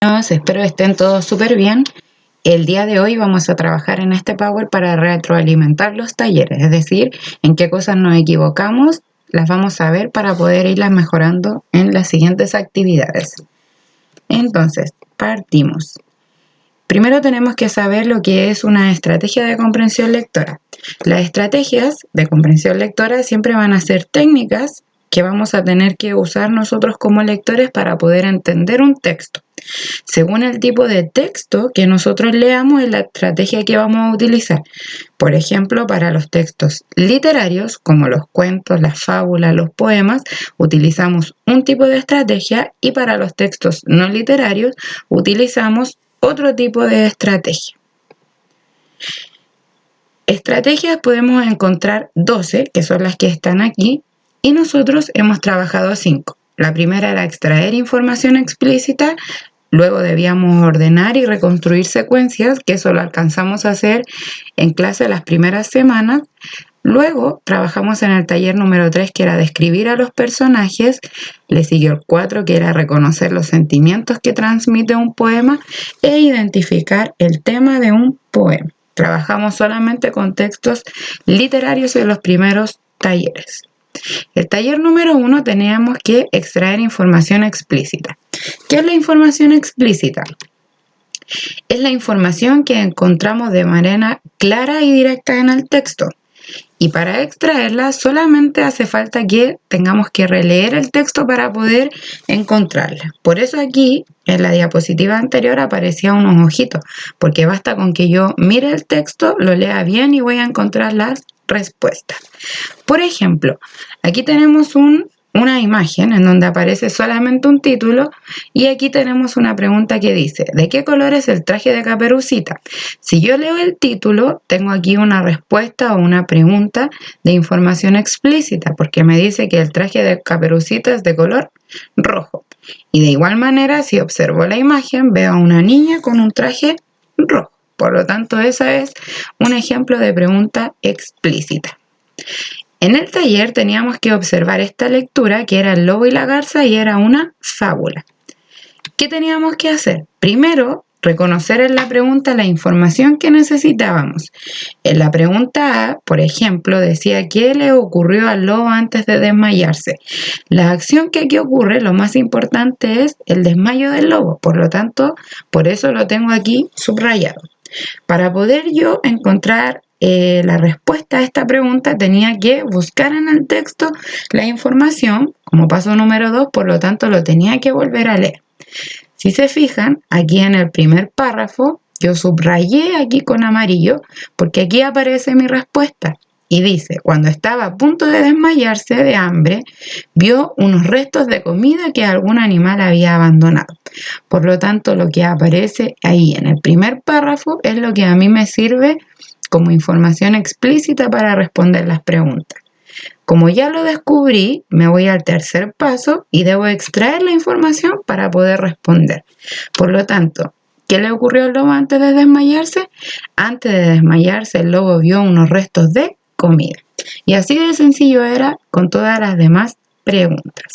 Espero estén todos súper bien. El día de hoy vamos a trabajar en este Power para retroalimentar los talleres, es decir, en qué cosas nos equivocamos, las vamos a ver para poder irlas mejorando en las siguientes actividades. Entonces, partimos. Primero tenemos que saber lo que es una estrategia de comprensión lectora. Las estrategias de comprensión lectora siempre van a ser técnicas que vamos a tener que usar nosotros como lectores para poder entender un texto. Según el tipo de texto que nosotros leamos es la estrategia que vamos a utilizar. Por ejemplo, para los textos literarios, como los cuentos, las fábulas, los poemas, utilizamos un tipo de estrategia, y para los textos no literarios utilizamos otro tipo de estrategia. Estrategias podemos encontrar 12, que son las que están aquí, y nosotros hemos trabajado 5. La primera era extraer información explícita. Luego debíamos ordenar y reconstruir secuencias, que eso lo alcanzamos a hacer en clase las primeras semanas. Luego trabajamos en el taller número 3, que era describir a los personajes. Le siguió el 4, que era reconocer los sentimientos que transmite un poema e identificar el tema de un poema. Trabajamos solamente con textos literarios en los primeros talleres. El taller número 1 teníamos que extraer información explícita. ¿Qué es la información explícita? Es la información que encontramos de manera clara y directa en el texto. Y para extraerla solamente hace falta que tengamos que releer el texto para poder encontrarla. Por eso aquí en la diapositiva anterior aparecía unos ojitos, porque basta con que yo mire el texto, lo lea bien y voy a encontrar las respuestas. Por ejemplo, aquí tenemos una imagen en donde aparece solamente un título, y aquí tenemos una pregunta que dice: ¿de qué color es el traje de Caperucita? Si yo leo el título, tengo aquí una respuesta o una pregunta de información explícita, porque me dice que el traje de Caperucita es de color rojo. Y de igual manera, si observo la imagen, veo a una niña con un traje rojo. Por lo tanto, ese es un ejemplo de pregunta explícita. En el taller teníamos que observar esta lectura, que era El lobo y la garza, y era una fábula. ¿Qué teníamos que hacer? Primero, reconocer en la pregunta la información que necesitábamos. En la pregunta A, por ejemplo, decía: ¿qué le ocurrió al lobo antes de desmayarse? La acción que aquí ocurre, lo más importante, es el desmayo del lobo. Por lo tanto, por eso lo tengo aquí subrayado. Para poder yo encontrar la respuesta a esta pregunta, tenía que buscar en el texto la información como paso número 2, por lo tanto lo tenía que volver a leer. Si se fijan, aquí en el primer párrafo yo subrayé aquí con amarillo, porque aquí aparece mi respuesta y dice: cuando estaba a punto de desmayarse de hambre, vio unos restos de comida que algún animal había abandonado. Por lo tanto, lo que aparece ahí en el primer párrafo es lo que a mí me sirve como información explícita para responder las preguntas. Como ya lo descubrí, me voy al tercer paso y debo extraer la información para poder responder. Por lo tanto, ¿qué le ocurrió al lobo antes de desmayarse? Antes de desmayarse, el lobo vio unos restos de comida. Y así de sencillo era con todas las demás preguntas.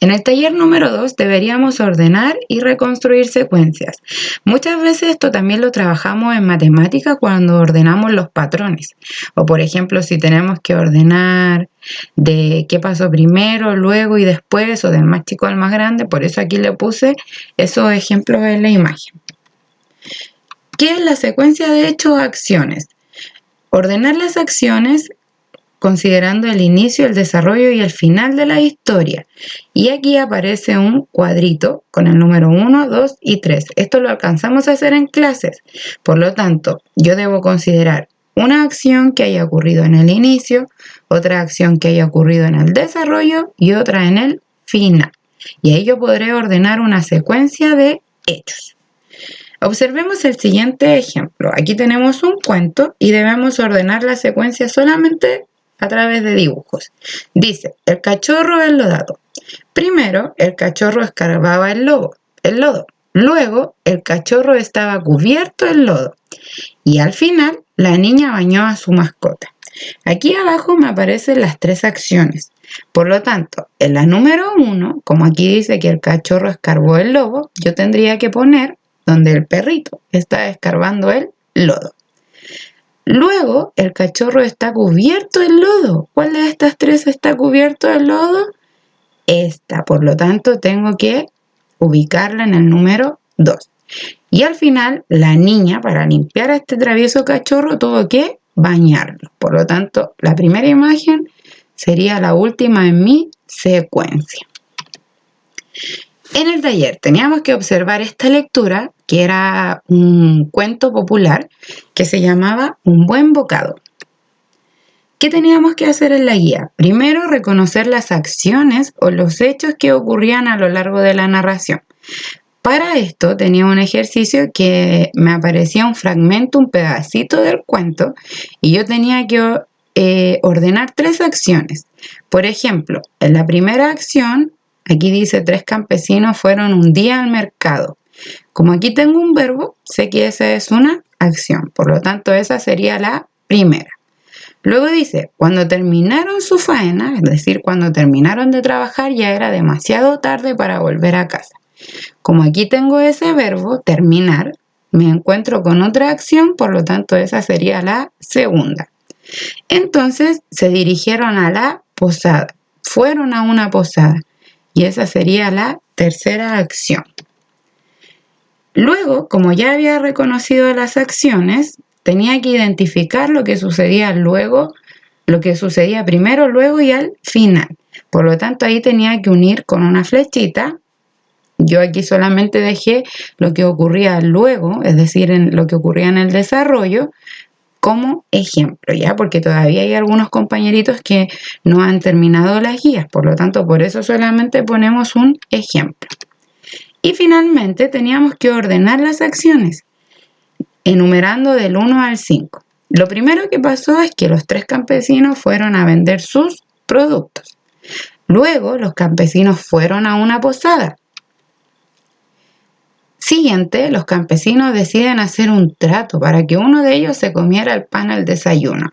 En el taller número 2 deberíamos ordenar y reconstruir secuencias. Muchas veces esto también lo trabajamos en matemática cuando ordenamos los patrones. O por ejemplo, si tenemos que ordenar de qué pasó primero, luego y después, o del más chico al más grande. Por eso aquí le puse esos ejemplos en la imagen. ¿Qué es la secuencia de hechos o acciones? Ordenar las acciones considerando el inicio, el desarrollo y el final de la historia. Y aquí aparece un cuadrito con el número 1, 2 y 3. Esto lo alcanzamos a hacer en clases. Por lo tanto, yo debo considerar una acción que haya ocurrido en el inicio, otra acción que haya ocurrido en el desarrollo y otra en el final. Y ahí yo podré ordenar una secuencia de hechos. Observemos el siguiente ejemplo. Aquí tenemos un cuento y debemos ordenar la secuencia solamente a través de dibujos. Dice: el cachorro enlodado. Primero, el cachorro escarbaba el lodo. Luego, el cachorro estaba cubierto en lodo. Y al final, la niña bañó a su mascota. Aquí abajo me aparecen las 3 acciones. Por lo tanto, en la número 1, como aquí dice que el cachorro escarbó el lodo, yo tendría que poner donde el perrito está escarbando el lodo. Luego, el cachorro está cubierto en lodo. ¿Cuál de estas 3 está cubierto en lodo? Esta. Por lo tanto, tengo que ubicarla en el número 2. Y al final, la niña, para limpiar a este travieso cachorro, tuvo que bañarlo. Por lo tanto, la primera imagen sería la última en mi secuencia. En el taller teníamos que observar esta lectura, que era un cuento popular que se llamaba Un buen bocado. ¿Qué teníamos que hacer en la guía? Primero, reconocer las acciones o los hechos que ocurrían a lo largo de la narración. Para esto tenía un ejercicio que me aparecía un fragmento, un pedacito del cuento, y yo tenía que ordenar 3 acciones. Por ejemplo, en la primera acción, aquí dice 3 campesinos fueron un día al mercado. Como aquí tengo un verbo, sé que esa es una acción, por lo tanto esa sería la primera. Luego dice, cuando terminaron su faena, es decir, cuando terminaron de trabajar, ya era demasiado tarde para volver a casa. Como aquí tengo ese verbo, terminar, me encuentro con otra acción, por lo tanto esa sería la segunda. Entonces se dirigieron a la posada, fueron a una posada y esa sería la tercera acción. Luego, como ya había reconocido las acciones, tenía que identificar lo que sucedía luego, lo que sucedía primero, luego y al final. Por lo tanto, ahí tenía que unir con una flechita. Yo aquí solamente dejé lo que ocurría luego, es decir, lo que ocurría en el desarrollo, como ejemplo, ¿ya? Porque todavía hay algunos compañeritos que no han terminado las guías, por lo tanto, por eso solamente ponemos un ejemplo. Y finalmente teníamos que ordenar las acciones, enumerando del 1 al 5. Lo primero que pasó es que los 3 campesinos fueron a vender sus productos. Luego, los campesinos fueron a una posada. Siguiente, los campesinos deciden hacer un trato para que uno de ellos se comiera el pan al desayuno.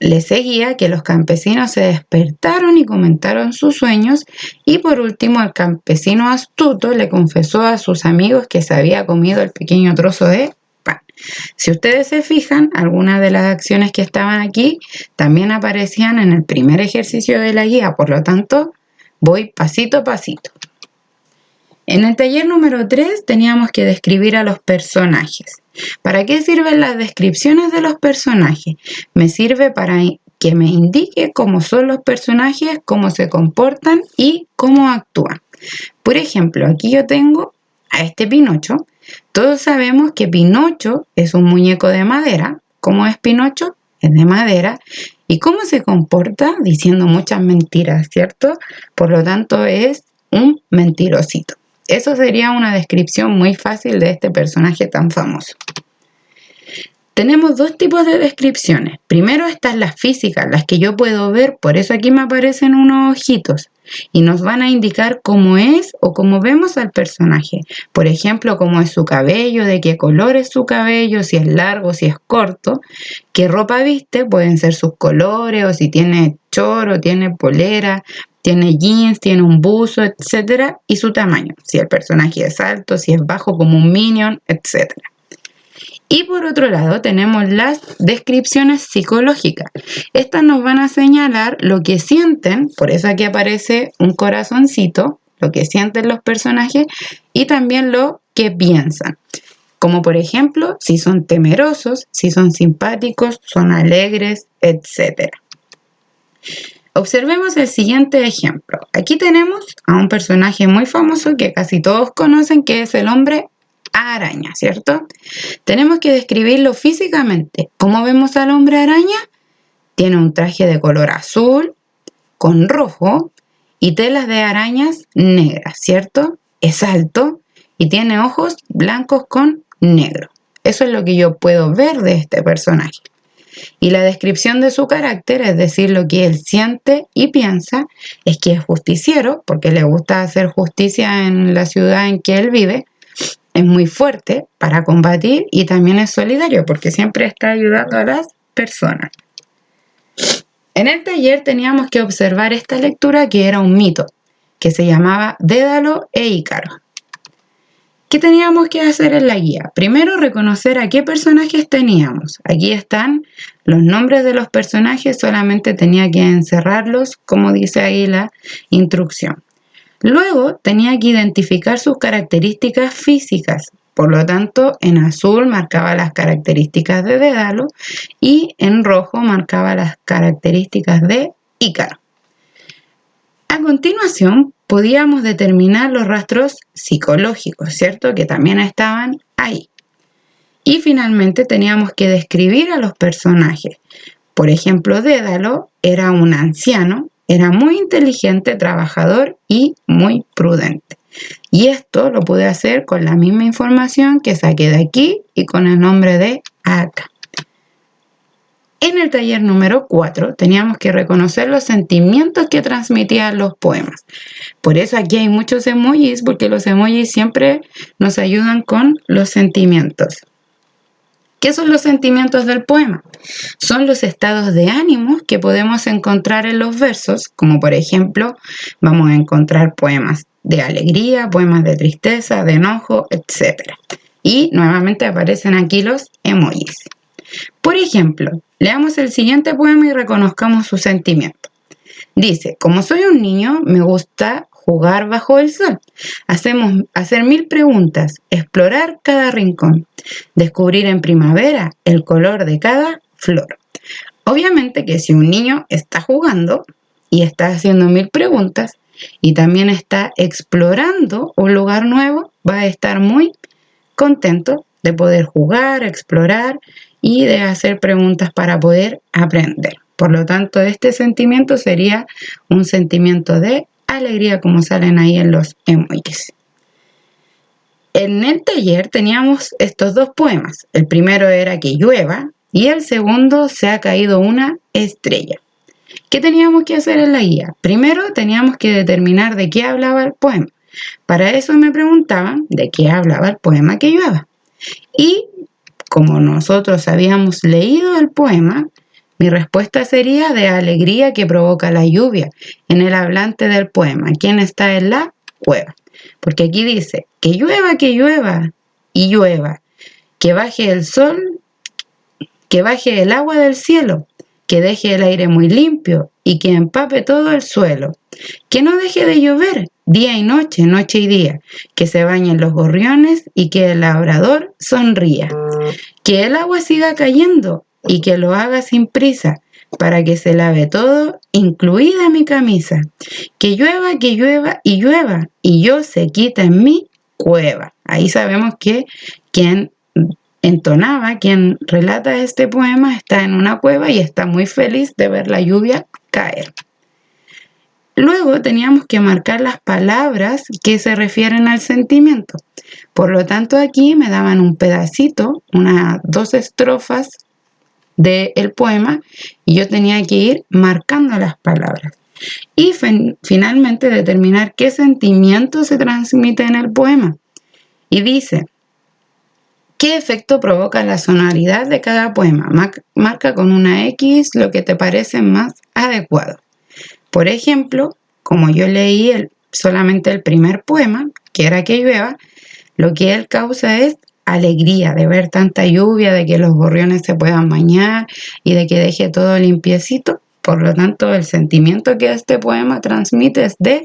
Le seguía que los campesinos se despertaron y comentaron sus sueños, y por último el campesino astuto le confesó a sus amigos que se había comido el pequeño trozo de pan. Si ustedes se fijan, algunas de las acciones que estaban aquí también aparecían en el primer ejercicio de la guía, por lo tanto voy pasito a pasito. En el taller número 3 teníamos que describir a los personajes. ¿Para qué sirven las descripciones de los personajes? Me sirve para que me indique cómo son los personajes, cómo se comportan y cómo actúan. Por ejemplo, aquí yo tengo a este Pinocho. Todos sabemos que Pinocho es un muñeco de madera. ¿Cómo es Pinocho? Es de madera. ¿Y cómo se comporta? Diciendo muchas mentiras, ¿cierto? Por lo tanto, es un mentirosito. Eso sería una descripción muy fácil de este personaje tan famoso. Tenemos 2 tipos de descripciones. Primero están las físicas, las que yo puedo ver, por eso aquí me aparecen unos ojitos y nos van a indicar cómo es o cómo vemos al personaje. Por ejemplo, cómo es su cabello, de qué color es su cabello, si es largo, si es corto, qué ropa viste, pueden ser sus colores o si tiene choro, tiene polera, tiene jeans, tiene un buzo, etcétera, y su tamaño, si el personaje es alto, si es bajo como un minion, etcétera. Y por otro lado tenemos las descripciones psicológicas. Estas nos van a señalar lo que sienten, por eso aquí aparece un corazoncito, lo que sienten los personajes y también lo que piensan. Como por ejemplo, si son temerosos, si son simpáticos, son alegres, etc. Observemos el siguiente ejemplo. Aquí tenemos a un personaje muy famoso que casi todos conocen, que es el hombre araña, ¿cierto? Tenemos que describirlo físicamente. ¿Cómo vemos al hombre araña? Tiene un traje de color azul con rojo y telas de arañas negras, ¿cierto? Es alto y tiene ojos blancos con negro. Eso es lo que yo puedo ver de este personaje. Y la descripción de su carácter, es decir, lo que él siente y piensa, es que es justiciero, porque le gusta hacer justicia en la ciudad en que él vive. Es muy fuerte para combatir y también es solidario, porque siempre está ayudando a las personas. En el taller teníamos que observar esta lectura que era un mito, que se llamaba Dédalo e Ícaro. ¿Qué teníamos que hacer en la guía? Primero, reconocer a qué personajes teníamos. Aquí están los nombres de los personajes, solamente tenía que encerrarlos, como dice ahí la instrucción. Luego, tenía que identificar sus características físicas. Por lo tanto, en azul marcaba las características de Dédalo y en rojo marcaba las características de Ícaro. A continuación, podíamos determinar los rastros psicológicos, ¿cierto? Que también estaban ahí. Y finalmente teníamos que describir a los personajes. Por ejemplo, Dédalo era un anciano, era muy inteligente, trabajador y muy prudente. Y esto lo pude hacer con la misma información que saqué de aquí y con el nombre de acá. En el taller número 4 teníamos que reconocer los sentimientos que transmitían los poemas. Por eso aquí hay muchos emojis, porque los emojis siempre nos ayudan con los sentimientos. ¿Qué son los sentimientos del poema? Son los estados de ánimo que podemos encontrar en los versos, como por ejemplo, vamos a encontrar poemas de alegría, poemas de tristeza, de enojo, etc. Y nuevamente aparecen aquí los emojis. Por ejemplo, leamos el siguiente poema y reconozcamos su sentimiento. Dice, como soy un niño, me gusta jugar bajo el sol, hacer 1000 preguntas, explorar cada rincón, descubrir en primavera el color de cada flor. Obviamente que si un niño está jugando y está haciendo 1000 preguntas y también está explorando un lugar nuevo, va a estar muy contento de poder jugar, explorar y de hacer preguntas para poder aprender. Por lo tanto, este sentimiento sería un sentimiento de alegría, como salen ahí en los emojis. En el taller teníamos estos dos poemas. El primero era que llueva y el segundo se ha caído una estrella. ¿Qué teníamos que hacer en la guía? Primero teníamos que determinar de qué hablaba el poema. Para eso me preguntaban de qué hablaba el poema que llueva. Y como nosotros habíamos leído el poema, mi respuesta sería de alegría que provoca la lluvia en el hablante del poema. ¿Quién está en la cueva? Porque aquí dice que llueva y llueva, que baje el sol, que baje el agua del cielo, que deje el aire muy limpio y que empape todo el suelo, que no deje de llover día y noche, noche y día, que se bañen los gorriones y que el labrador sonría, que el agua siga cayendo y que lo haga sin prisa, para que se lave todo, incluida mi camisa, que llueva y llueva, y yo se quita en mi cueva. Ahí sabemos que quien entonaba, quien relata este poema, está en una cueva y está muy feliz de ver la lluvia caer. Luego teníamos que marcar las palabras que se refieren al sentimiento. Por lo tanto, aquí me daban un pedacito, dos estrofas del poema y yo tenía que ir marcando las palabras. Y finalmente determinar qué sentimiento se transmite en el poema. Y dice, ¿qué efecto provoca la sonoridad de cada poema? Marca con una X lo que te parece más adecuado. Por ejemplo, como yo leí solamente el primer poema, que era que llueva, lo que él causa es alegría de ver tanta lluvia, de que los gorriones se puedan bañar y de que deje todo limpiecito. Por lo tanto, el sentimiento que este poema transmite es de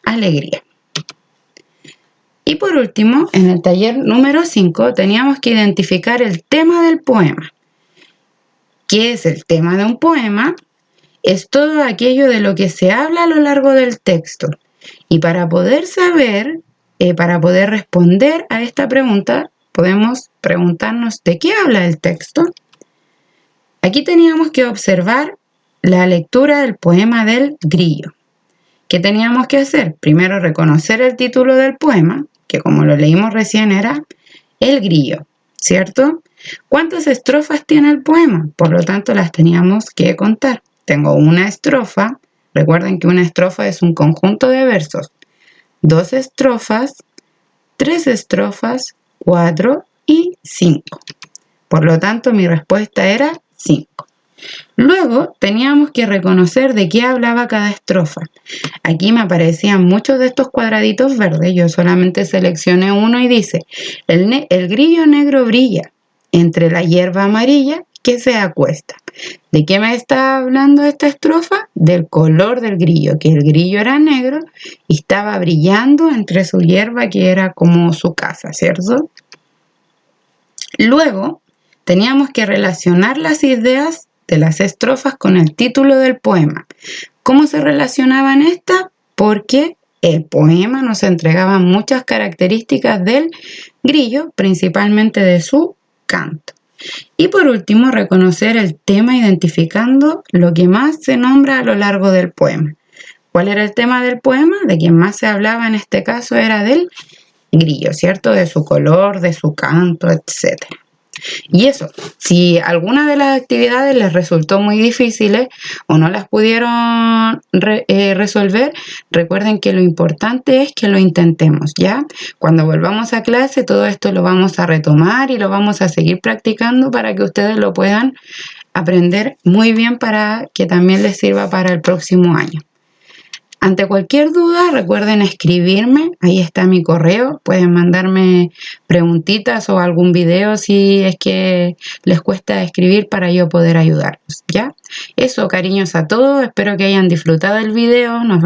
alegría. Y por último, en el taller número 5 teníamos que identificar el tema del poema. ¿Qué es el tema de un poema? Es todo aquello de lo que se habla a lo largo del texto. Y para poder saber, para poder responder a esta pregunta, podemos preguntarnos ¿de qué habla el texto? Aquí teníamos que observar la lectura del poema del grillo. ¿Qué teníamos que hacer? Primero reconocer el título del poema, que como lo leímos recién era El grillo, ¿cierto? ¿Cuántas estrofas tiene el poema? Por lo tanto, las teníamos que contar. Tengo una estrofa, recuerden que una estrofa es un conjunto de versos, 2 estrofas, 3 estrofas, 4 y 5. Por lo tanto, mi respuesta era 5. Luego teníamos que reconocer de qué hablaba cada estrofa. Aquí me aparecían muchos de estos cuadraditos verdes, yo solamente seleccioné uno y dice, el grillo negro brilla entre la hierba amarilla que se acuesta. ¿De qué me está hablando esta estrofa? Del color del grillo, que el grillo era negro y estaba brillando entre su hierba que era como su casa, ¿cierto? Luego teníamos que relacionar las ideas de las estrofas con el título del poema. ¿Cómo se relacionaban estas? Porque el poema nos entregaba muchas características del grillo, principalmente de su canto. Y por último, reconocer el tema identificando lo que más se nombra a lo largo del poema. ¿Cuál era el tema del poema? De quien más se hablaba en este caso era del grillo, ¿cierto? De su color, de su canto, etc. Y eso, si alguna de las actividades les resultó muy difíciles o no las pudieron resolver, recuerden que lo importante es que lo intentemos, ¿ya? Cuando volvamos a clase, todo esto lo vamos a retomar y lo vamos a seguir practicando para que ustedes lo puedan aprender muy bien para que también les sirva para el próximo año. Ante cualquier duda, recuerden escribirme, ahí está mi correo, pueden mandarme preguntitas o algún video si es que les cuesta escribir para yo poder ayudarlos, ¿ya? Eso, cariños a todos, espero que hayan disfrutado el video, nos